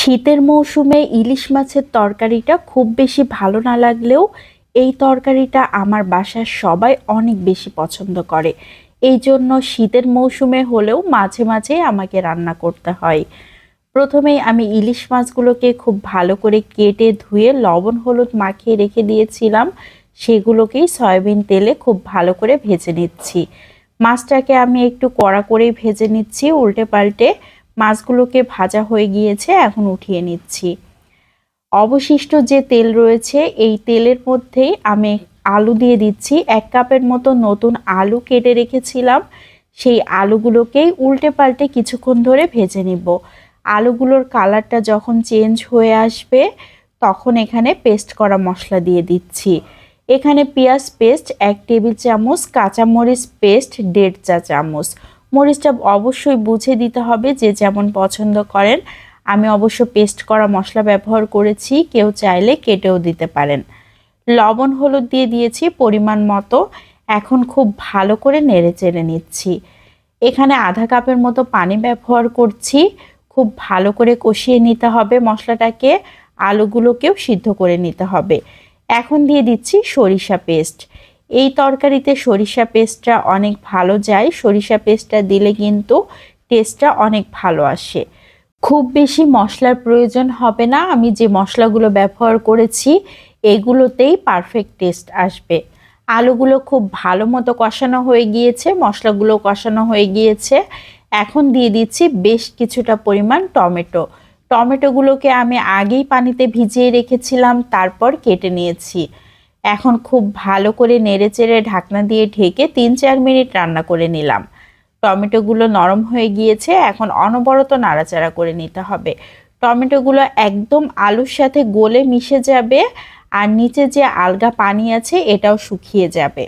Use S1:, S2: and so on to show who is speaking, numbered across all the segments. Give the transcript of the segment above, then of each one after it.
S1: শীতের মৌসুমে ইলিশ মাছের তরকারিটা খুব বেশি ভালো না লাগলেও এই তরকারিটা আমার বাসার সবাই অনেক বেশি পছন্দ করে। এই জন্য শীতের মৌসুমে হলেও মাঝে মাঝে আমাকে রান্না করতে হয়। প্রথমেই আমি ইলিশ মাছগুলোকে খুব ভালো করে কেটে ধুয়ে লবণ হলুদ মাখিয়ে রেখে দিয়েছিলাম। সেগুলোকেই সয়াবিন তেলে খুব ভালো করে ভেজে নিচ্ছি। মাছটাকে আমি একটু কড়া করেই ভেজে নিচ্ছি উল্টে পাল্টে। মাছগুলোকে ভাজা হয়ে গিয়েছে, এখন উঠিয়ে নিচ্ছি। অবশিষ্ট যে তেল রয়েছে এই তেলের মধ্যেই আমি আলু দিয়ে দিচ্ছি। 1 কাপের মতো নতুন আলু কেটে রেখেছিলাম, সেই আলুগুলোকেই উল্টে পাল্টে কিছুক্ষণ ধরে ভেজে নিব। আলুগুলোর কালারটা যখন চেঞ্জ হয়ে আসবে তখন এখানে পেস্ট করা মশলা দিয়ে দিচ্ছি। এখানে পেঁয়াজ পেস্ট 1 টেবিল চামচ, কাঁচামরিচ পেস্ট 1.5 চা চামচ। মরিচটা অবশ্যই বুঝে দিতে হবে, যে যেমন পছন্দ করেন। আমি অবশ্য পেস্ট করা মশলা ব্যবহার করেছি, কেউ চাইলে কেটেও দিতে পারেন। লবণ হলুদ দিয়ে দিয়েছি পরিমাণ মতো। এখন খুব ভালো করে নেড়ে চেড়ে নিচ্ছি। এখানে আধা কাপের মতো পানি ব্যবহার করছি। খুব ভালো করে কষিয়ে নিতে হবে মশলাটাকে, আলুগুলোকেও সিদ্ধ করে নিতে হবে। এখন দিয়ে দিচ্ছি সরিষা পেস্ট। এই তরকারিতে সরিষা পেস্টটা অনেক ভালো যায়। সরিষা পেস্টটা দিলে কিন্তু টেস্টটা অনেক ভালো আসে। খুব বেশি মশলার প্রয়োজন হবে না, আমি যে মশলাগুলো ব্যবহার করেছি এগুলোতেই পারফেক্ট টেস্ট আসবে। আলুগুলো খুব ভালো মতো কষানো হয়ে গিয়েছে, মশলাগুলো কষানো হয়ে গিয়েছে। এখন দিয়ে দিচ্ছি বেশ কিছুটা পরিমাণ টমেটো। টমেটোগুলোকে আমি আগেই পানিতে ভিজিয়ে রেখেছিলাম, তারপর কেটে নিয়েছি। এখন খুব ভালো করে নেড়েচেড়ে ঢাকনা দিয়ে ঢেকে 3-4 মিনিট রান্না করে নিলাম। টমেটোগুলো নরম হয়ে গিয়েছে, এখন অনবরত নাড়াচাড়া করে নিতে হবে। টমেটোগুলো একদম আলুর সাথে গলে মিশে যাবে, আর নিচে যে আলগা পানি আছে এটাও শুকিয়ে যাবে।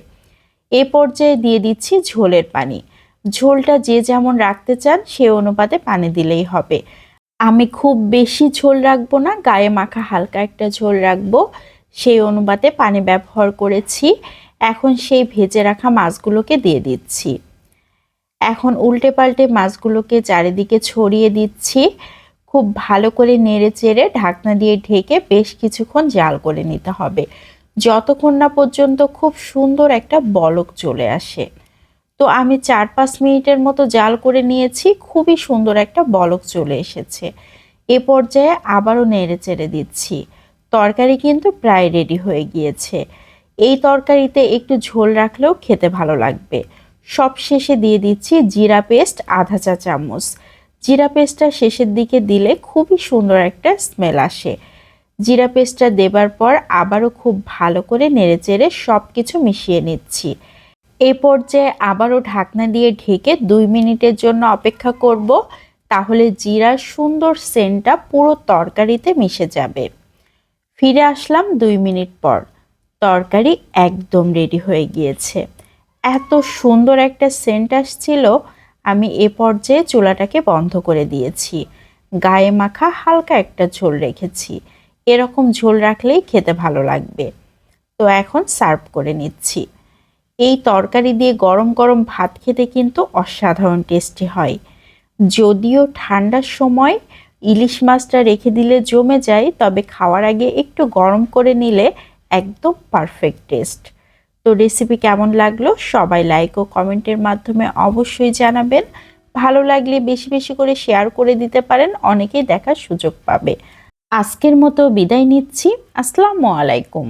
S1: এ পর্যায়ে দিয়ে দিচ্ছি ঝোলের পানি। ঝোলটা যে যেমন রাখতে চান সে অনুপাতে পানি দিলেই হবে। আমি খুব বেশি ঝোল রাখবো না, গায়ে মাখা হালকা একটা ঝোল রাখবো, সেই অনুপাতে পানি ব্যবহার করেছি। এখন সেই ভেজে রাখা মাছগুলোকে দিয়ে দিচ্ছি। এখন উল্টে পাল্টে মাছগুলোকে চারিদিকে ছড়িয়ে দিচ্ছি। খুব ভালো করে নেড়ে চেড়ে ঢাকনা দিয়ে ঢেকে বেশ কিছুক্ষণ জাল করে নিতে হবে, যতক্ষণ না পর্যন্ত খুব সুন্দর একটা বলক চলে আসে। তো আমি 4-5 মিনিটের মতো জাল করে নিয়েছি, খুবই সুন্দর একটা বলক চলে এসেছে। এ পর্যায়ে আবারও নেড়ে চেড়ে দিচ্ছি। তরকারি কিন্তু প্রায় রেডি হয়ে গিয়েছে। এই তরকারিতে একটু ঝোল রাখলেও খেতে ভালো লাগবে। সব শেষে দিয়ে দিচ্ছি জিরা পেস্ট আধা চা চামচ। জিরা পেস্টটা শেষের দিকে দিলে খুবই সুন্দর একটা স্মেল আসে। জিরা পেস্টটা দেবার পর আবারও খুব ভালো করে নেড়েচেড়ে সব কিছু মিশিয়ে নিচ্ছি। এ পর্যায়ে আবারও ঢাকনা দিয়ে ঢেকে 2 মিনিটের জন্য অপেক্ষা করব, তাহলে জিরার সুন্দর সেন্টটা পুরো তরকারিতে মিশে যাবে। ফিরে আসলাম 2 মিনিট পর। তরকারি একদম রেডি হয়ে গিয়েছে। এত সুন্দর একটা সেন্ট আসছিল। আমি এ পর্যায়ে চুলাটাকে বন্ধ করে দিয়েছি। গায়ে মাখা হালকা একটা ঝোল রেখেছি। এরকম ঝোল রাখলেই খেতে ভালো লাগবে। তো এখন সার্ভ করে নিচ্ছি। এই তরকারি দিয়ে গরম গরম ভাত খেতে কিন্তু অসাধারণ টেস্টি হয়। যদিও ঠান্ডার সময় ইলিশ মাছটা রেখে দিলে জমে যায়, তবে খাওয়ার আগে একটু গরম করে নিলে একদম পারফেক্ট টেস্ট। তো রেসিপি কেমন লাগলো সবাই লাইক ও কমেন্টের মাধ্যমে অবশ্যই জানাবেন। ভালো লাগলে বেশি বেশি করে শেয়ার করে দিতে পারেন, অনেকেই দেখার সুযোগ পাবে। আজকের মতো বিদায় নিচ্ছি। আসসালামু আলাইকুম।